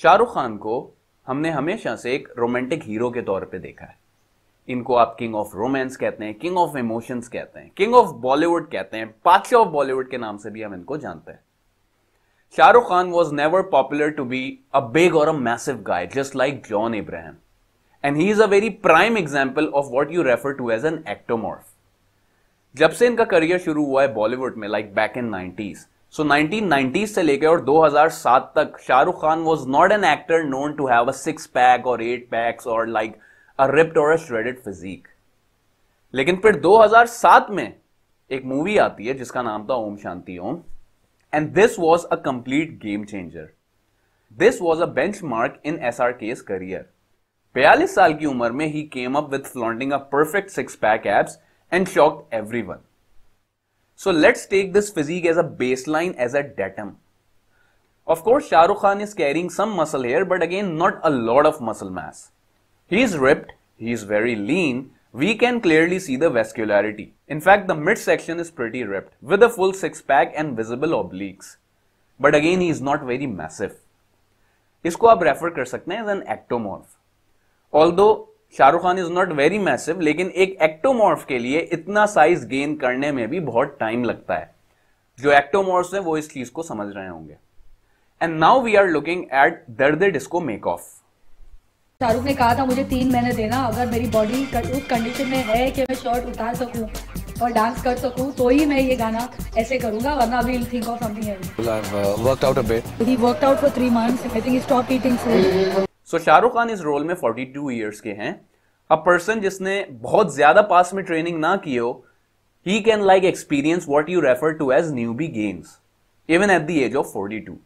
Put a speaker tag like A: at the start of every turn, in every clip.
A: शाहरुख खान को हमने हमेशा से एक रोमांटिक हीरो के तौर पे देखा है। इनको आप किंग ऑफ रोमांस कहते हैं, किंग ऑफ इमोशंस कहते हैं, किंग ऑफ बॉलीवुड कहते हैं, बादशाह ऑफ बॉलीवुड के नाम से भी हम इनको जानते हैं। Shahrukh Khan was never popular to be a big or a massive guy just like John Abraham, and he is a very prime example of what you refer to as an ectomorph. जब से इनका करियर शुरू हुआ है बॉलीवुड में, like back in 90s, so 1990s से लेकर और 2007 तक Shah Rukh Khan was not an actor known to have a 6 pack और 8 पैक्स और लाइक अ रिप्ड और अ श्रेडेड फिजिक। लेकिन फिर 2007 में एक मूवी आती है जिसका नाम था Om Shanti Om, and this was a complete game changer. This was a benchmark in SRK's career. 42 साल की उम्र में ही came up with flaunting a perfect 6 pack abs and shocked everyone. So let's take this physique as a baseline, as a datum. Of course, Shah Rukh Khan is carrying some muscle here, but again, not a lot of muscle mass. He is ripped, he is very lean, we can clearly see the vascularity. In fact, the midsection is pretty ripped, with a full 6 pack and visible obliques. But again, he is not very massive. इसको आप refer कर सकते हैं as an ectomorph. Although Shahrukh Khan is not very massive, लेकिन एक ectomorph के लिए इतना साइज गेन करने में भी बहुत टाइम लगता है। जो एक्टोमॉर्फ्स हैं वो इस चीज को समझ रहे होंगे। And now we are looking at Dard disco make of.
B: Shah Rukh ने कहा था मुझे 3 महीने देना, अगर मेरी बॉडी उस कंडीशन में है कि मैं शर्ट उतार सकूं और डांस कर सकूं तो ही मैं ये गाना ऐसे करूंगा, वरना we will think of something else.
C: I've worked out a bit.
B: He worked out for 3 months. I think he stopped eating food.
A: सो शाहरुख खान इस रोल में 42 ईयर्स के हैं। अ पर्सन जिसने बहुत ज्यादा पास में ट्रेनिंग ना की हो, he can like experience what you refer to as newbie gains even at the age of 42।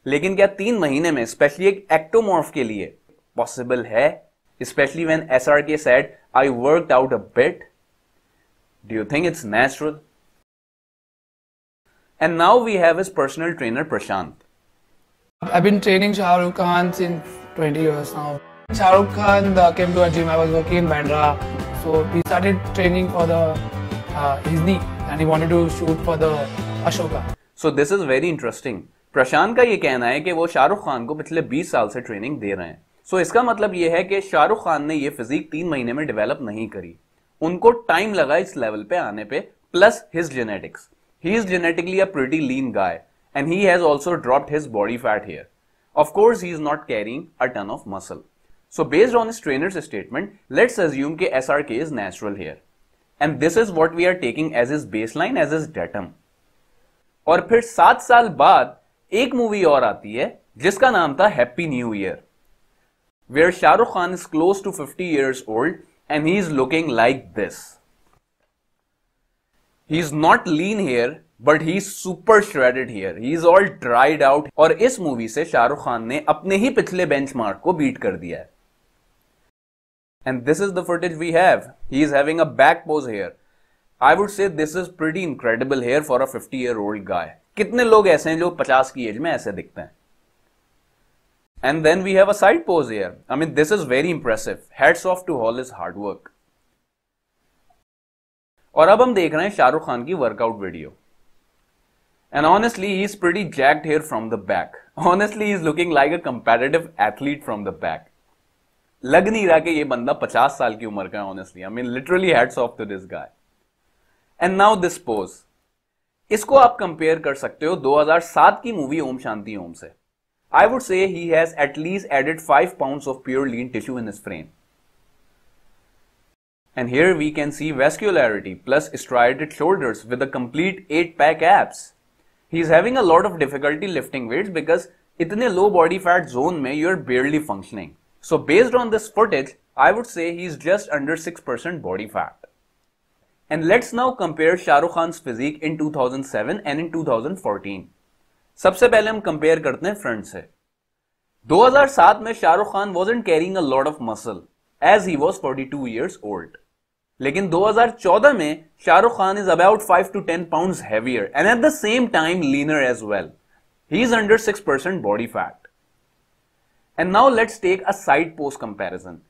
A: लेकिन क्या 3 महीने में स्पेशली एक एक्टोमॉर्फ के लिए पॉसिबल है? Specially when SRK said I worked out a bit. Do you think it's natural? And now we have his personal trainer Prashant.
D: I've been training Shah Rukh Khan since 20 years now. Shah Rukh Khan came to our gym. I was working in Bandra, so we started training for his knee, and he wanted to shoot for the Ashoka.
A: So this is very interesting. प्रशांत का ये कहना है कि वो शाहरुख खान को पिछले 20 साल से ट्रेनिंग दे रहे हैं। सो इसका मतलब ये है कि शाहरुख खान ने ये फिजिक 3 महीने में डेवलप नहीं करी, उनको टाइम लगा इस लेवल पे आने पे, plus his genetics. He is genetically a pretty lean guy, and he has also dropped his body fat here. Of course, he is not carrying a ton of muscle. So based on his trainer's statement, let's assume कि SRK is natural here. And this is what we are taking as his baseline, as his datum. और फिर 7 साल बाद एक movie और आती है जिसका नाम था happy New year, where Shahrukh Khan is close to 50 years old and he is looking like this. He is not lean here, but he is super shredded here. He is all dried out. और इस movie से शाहरुख खान ने अपने ही पिछले benchmark को beat कर दिया है। And this is the footage we have. He is having a back pose here. I would say this is pretty incredible here for a 50-year-old guy. कितने लोग ऐसे हैं जो 50 की एज में ऐसे दिखते हैं? And then we have a side pose here. I mean, this is very impressive. Hats off to all his hard work. और अब हम देख रहे हैं शाहरुख खान की workout video. And honestly, he is pretty jacked here from the back. Honestly, he is looking like a competitive athlete from the back. लग नहीं रहा कि ये बंदा 50 साल की उम्र का है, honestly. I mean, literally hats off to this guy. And now this pose. इसको आप कंपेयर कर सकते हो 2007 की मूवी ओम शांति ओम से। I would say he has at least added 5 pounds of pure lean tissue in his frame. And here we can see vascularity plus striated shoulders with a complete 8-pack abs. He is having a lot of difficulty lifting weights because itne low body fat zone mein you are barely functioning. So based on this footage, I would say he is just under 6% body fat. And let's now compare Shah Rukh Khan's physique in 2007 and in 2014. सबसे पहले हम compare करते हैं front से। 2007 में Shahrukh Khan wasn't carrying a lot of muscle as he was 42 years old. लेकिन 2014 में Shahrukh Khan is about 5 to 10 pounds heavier and at the same time leaner as well. He is under 6% body fat. And now let's take a side pose comparison.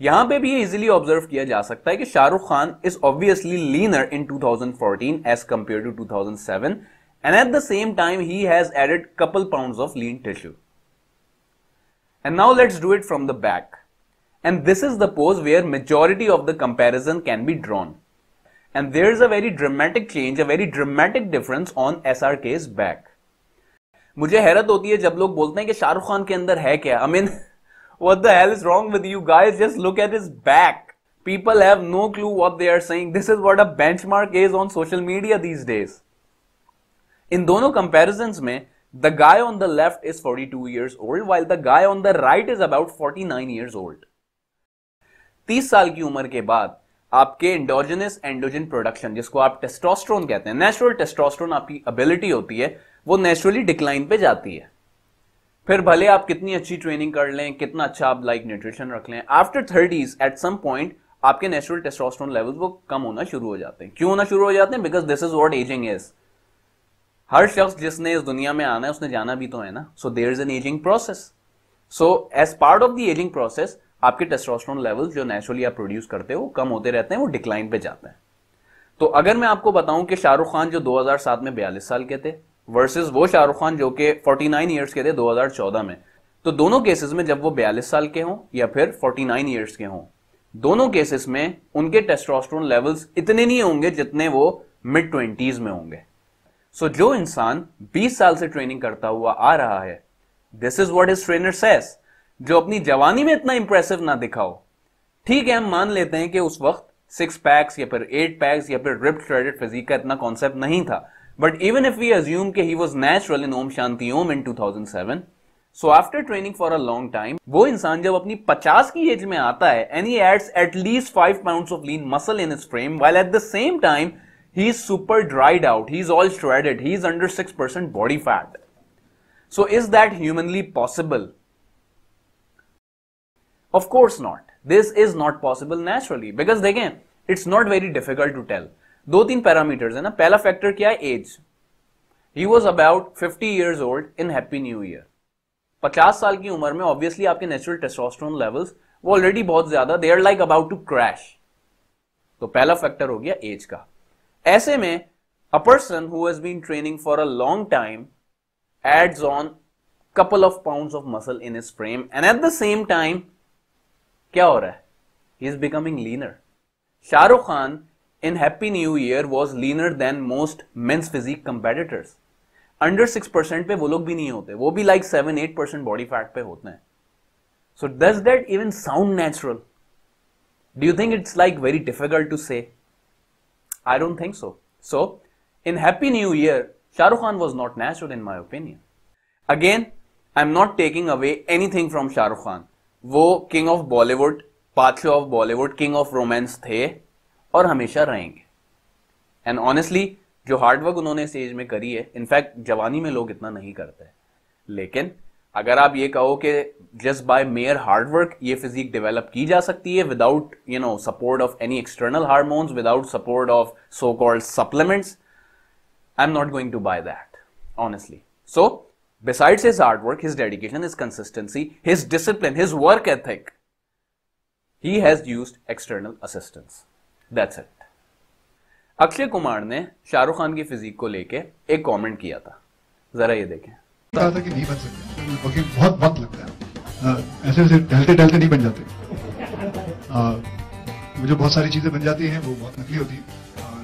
A: यहां पे भी easily observe किया जा सकता है कि Shahrukh Khan is obviously leaner in 2014 as compared to 2007 and at the same time he has added couple pounds of lean tissue. And now let's do it from the back. And this is the pose where majority of the comparison can be drawn. And there is a very dramatic change, a very dramatic difference on SRK's back. मुझे हैरत होती है जब लोग बोलते हैं कि शाहरुख खान के अंदर है क्या. I mean, what the hell is wrong with you guys? Just look at his back. People have no clue what they are saying. This is what a benchmark is on social media these days. In दोनों comparisons में, the guy on the left is 42 years old, while the guy on the right is about 49 years old. 30 साल की उम्र के बाद आपके endogenous androgen production, जिसको आप टेस्टोस्टेरोन कहते हैं, नेचुरल टेस्टोस्टेरोन आपकी एबिलिटी होती है, वो नेचुरली डिक्लाइन पे जाती है. फिर भले आप कितनी अच्छी ट्रेनिंग कर लें, कितना अच्छा आप न्यूट्रिशन रख लें, after 30s at some point आपके नेचुरल टेस्टोस्टेरोन लेवल्स वो कम होना शुरू हो जाते हैं. क्यों होना शुरू हो जाते हैं? Because this is what ageing is. हर शख्स जिसने इस दुनिया में आना है उसने जाना भी तो है ना. So there is an ageing process. So as part of the ageing process आपके टेस्टोस्टेरोन लेवल्स जो नेचुरली आप प्रोड्यूस करते हो वो कम होते रहते हैं, वो डिक्लाइन पे जाते हैं. तो अगर मैं आपको बताऊं कि शाहरुख खान जो 2007 में 42 साल के थे वर्सेस वो शाहरुख खान जो कि 49 ईयर्स के थे 2014 में, तो दोनों केसेस में जब वो 42 साल के हों या फिर 49 ईयर्स के हों, दोनों केसेस में उनके टेस्टोस्टेरोन लेवल्स इतने नहीं होंगे जितने वो मिड 20s में होंगे. सो जो इंसान 20 साल से ट्रेनिंग करता हुआ आ रहा है, this is what his trainer says, जो अपनी जवानी में इतना इंप्रेसिव ना दिखाओ. ठीक है, हम मान लेते हैं कि उस वक्त 6 पैक्स या फिर 8 पैक्स या फिर रिप्ड श्रेडेड फिजिक का इतना कॉन्सेप्ट नहीं था. But even if we assume कि he was natural in Om Shanti Om in 2007, so after training for a long time, वो इंसान जब अपनी 50 की एज में आता है and he adds at least 5 pounds of lean muscle in his frame, while at the same time he is super dried out, he is all shredded, he is under 6% body fat. So is that humanly possible? Of course not. This is not possible naturally. Because देखें, it's not very difficult to tell. 2-3 parameters है ना. पहला factor क्या है? As. He was about 50 years old in Happy New Year. 50 साल की उम्र में ऑब्वियसली आपके नेचुरल टेस्टोस्टेरोन लेवल्स वो ऑलरेडी बहुत ज्यादा, they are like about to crash. तो पहला फैक्टर हो गया एज का. ऐसे में a person who has been training for a long time adds on couple of pounds of muscle in his frame and at the same time क्या हो रहा है? He is becoming leaner. Shahrukh Khan in Happy New Year was leaner than most men's physique competitors. Under 6% पे वो लोग भी नहीं होते, वो भी like 7-8% body fat पे होते हैं. So does that even sound natural? Do you think it's like very difficult to say? I don't think so. So in Happy New Year, Shahrukh Khan was not natural in my opinion. Again, I'm not taking away anything from Shahrukh Khan. वो king of Bollywood, बादशाह of Bollywood, king of romance थे और हमेशा रहेंगे. And honestly जो hard work उन्होंने इस as में करी है, इनफैक्ट जवानी में लोग इतना नहीं करते. लेकिन अगर आप ये कहो कि जस्ट बाय मेयर हार्डवर्क ये फिजिक डेवलप की जा सकती है without support of any external hormones, without support of so called supplements, I am not going to buy that honestly. So besides his hard work, his dedication, his consistency, his discipline, his work ethic, he has used external assistance. That's it. Akshay Kumar ने शाहरुख खान की physique को लेके एक comment किया था, जरा ये देखें.
C: कहा था कि नहीं बन सकते, क्योंकि बहुत वक्त लगता है, ऐसे ऐसे टहलते टहलते नहीं बन जाते. मुझे बहुत सारी चीजें बन जाती हैं, वो बहुत नकली होती है और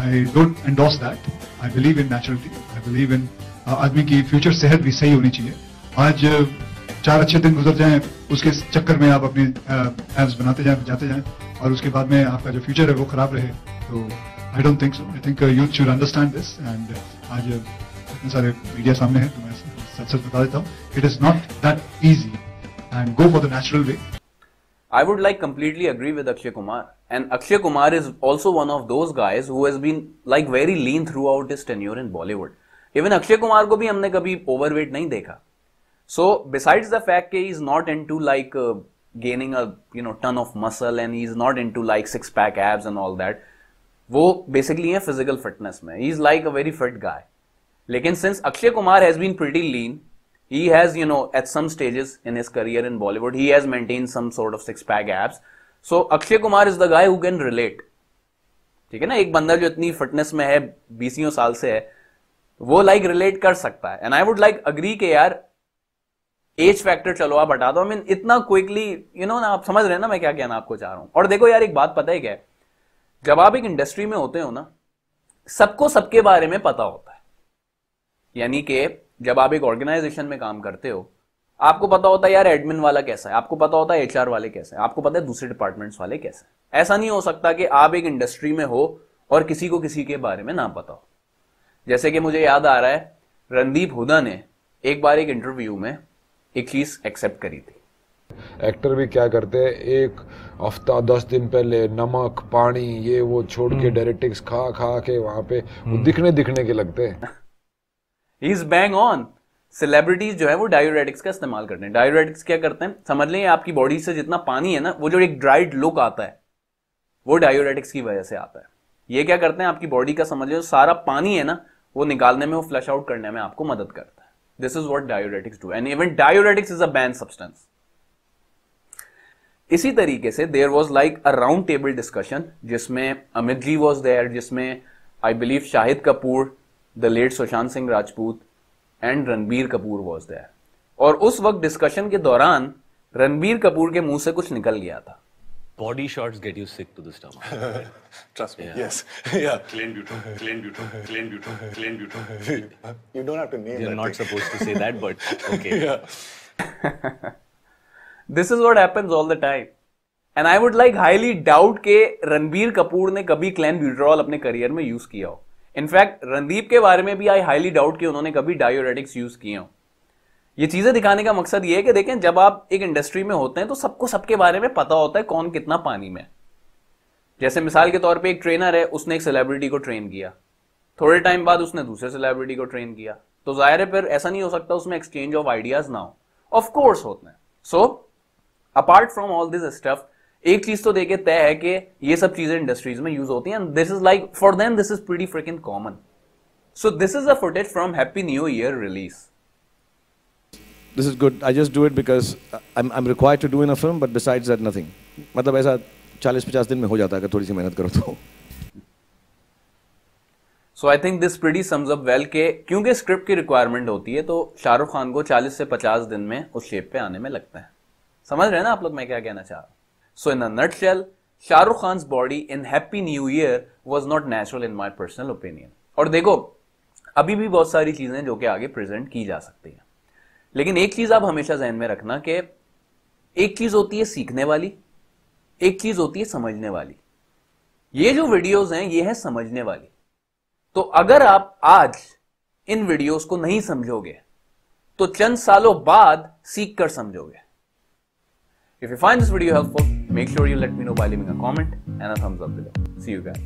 C: I don't endorse that. I believe in naturality, I believe in आदमी की फ्यूचर सेहत भी सही होनी चाहिए. आज 4 अच्छे दिन गुजर जाएं, उसके चक्कर में आप अपनी एब्स बनाते जाएं, जाते जाएं और उसके बाद में आपका जो फ्यूचर है वो खराब रहे, तो I don't think so. I think youth should understand this. And आज इतने सारे मीडिया सामने हैं तो मैं सच सच बता देता हूँ, it is not that easy and go for the natural way.
A: I would like completely agree with Akshay Kumar, and Akshay Kumar is also one of those guys who has been like very lean throughout his tenure in Bollywood. Even Akshay Kumar को भी हमने कभी overweight नहीं देखा. So besides the fact कि he is not into like gaining a ton of muscle and he is not into like 6 pack abs and all that, वो basically है physical fitness में, he is like a very fit guy. लेकिन since Akshay Kumar has been pretty lean, he has at some stages in his career in Bollywood he has maintained some sort of 6 pack abs. So Akshay Kumar is the guy who can relate. ठीक है ना, एक बंदा जो इतनी fitness में है 20 साल से है, वो लाइक रिलेट कर सकता है. And I would like agree के यार एज फैक्टर चलो आप हटा दो, आई मीन इतना क्विकली ना, आप समझ रहे हैं ना मैं क्या कहना आपको चाह रहा हूं। और देखो यार एक बात पता है क्या है, जब आप एक इंडस्ट्री में होते हो ना, सबको सबके बारे में पता होता है। यानी कि जब आप एक ऑर्गेनाइजेशन में काम करते हो, आपको पता होता है यार एडमिन वाला कैसा है, आपको पता होता है एचआर वाले कैसे हैं, आपको पता है दूसरे डिपार्टमेंट्स वाले कैसे हैं। ऐसा नहीं हो सकता कि आप एक इंडस्ट्री में हो और किसी को किसी के बारे में ना पता हो। जैसे कि मुझे याद आ रहा है, रणदीप हुड्डा ने एक बार एक इंटरव्यू में एक चीज एक्सेप्ट करी थी।
E: एक्टर भी क्या करते हैं, एक हफ्ता 10 दिन पहले नमक पानी ये वो छोड़ के डायरेक्टिक्स खा खा के वहां पे वो दिखने के लगते हैं।
A: He is bang on. Celebrities जो है वो डायूरेटिक्स का इस्तेमाल करते हैं। डायूरेटिक्स क्या करते हैं, समझ लें आपकी बॉडी से जितना पानी है ना, वो जो एक ड्राइड लुक आता है वो डायूरेटिक्स की वजह से आता है। ये क्या करते हैं, आपकी बॉडी का समझ लो सारा पानी है ना, वो निकालने में, वो फ्लश आउट करने में आपको मदद करता है। This is what diuretics do, and even diuretics is a banned substance. इसी तरीके से there was like a round table discussion जिसमें अमित जी वाज देयर, जिसमें I believe Shahid Kapoor, the late Sushant Singh Rajput and Ranbir Kapoor was there. और उस वक्त डिस्कशन के दौरान रणबीर कपूर के मुंह से कुछ निकल गया था।
F: Body shots get you sick to the stomach.
G: Trust me.
F: Yeah.
G: Yes. Yeah.
F: Clean butone, clean butone, clean butone, clean butone.
G: You don't have to name
F: You're
G: that
F: not
G: thing.
F: supposed to say that, but okay.
G: Yeah.
A: This is what happens all the time. And I would like highly doubt के रणबीर कपूर ने कभी क्लेनब्यूटेरॉल अपने career में use किया हो। In fact Randeep के बारे में भी आई हाईली डाउट कि उन्होंने कभी डायूरेटिक्स यूज किए हो। ये चीजें दिखाने का मकसद ये है कि देखें, जब आप एक इंडस्ट्री में होते हैं तो सबको सबके बारे में पता होता है कौन कितना पानी में। जैसे मिसाल के तौर पे एक ट्रेनर है, उसने एक सेलिब्रिटी को ट्रेन किया, थोड़े टाइम बाद उसने दूसरे सेलिब्रिटी को ट्रेन किया, तो जाहिर है फिर ऐसा नहीं हो सकता उसमें एक्सचेंज ऑफ आइडियाज ना हो। ऑफ कोर्स होते हैं। So apart from all this stuff, एक चीज तो देखे तय है कि ये सब चीजें इंडस्ट्रीज में यूज होती हैं, and this is like for them this is pretty fricking common. So this is a footage from happy New year release.
H: This is good. I just do it because I'm required to do in a film, but besides that nothing. मतलब ऐसा 40-50 दिन में हो जाता है अगर थोड़ी सी मेहनत करो तो।
A: So I think this pretty sums up well के क्योंकि स्क्रिप्ट की रिक्वायरमेंट होती है तो शाहरुख खान को 40 से 50 दिन में उस शेप पे आने में लगता है। समझ रहे हैं ना आप लोग मैं क्या कहना चाह रहा हूँ? So in a nutshell, Shah Rukh Khan's body in Happy New Year was not natural in my personal opinion. और देखो अभी भी बहुत सारी चीजें जो कि आगे प्रेजेंट की जा सकती हैं, लेकिन एक चीज आप हमेशा ध्यान में रखना कि एक चीज होती है सीखने वाली, एक चीज होती है समझने वाली। ये जो वीडियोस हैं ये है समझने वाली। तो अगर आप आज इन वीडियोस को नहीं समझोगे तो चंद सालों बाद सीख कर समझोगे। If you find this video helpful, make sure you let me know by leaving a comment and a thumbs up below. See you guys.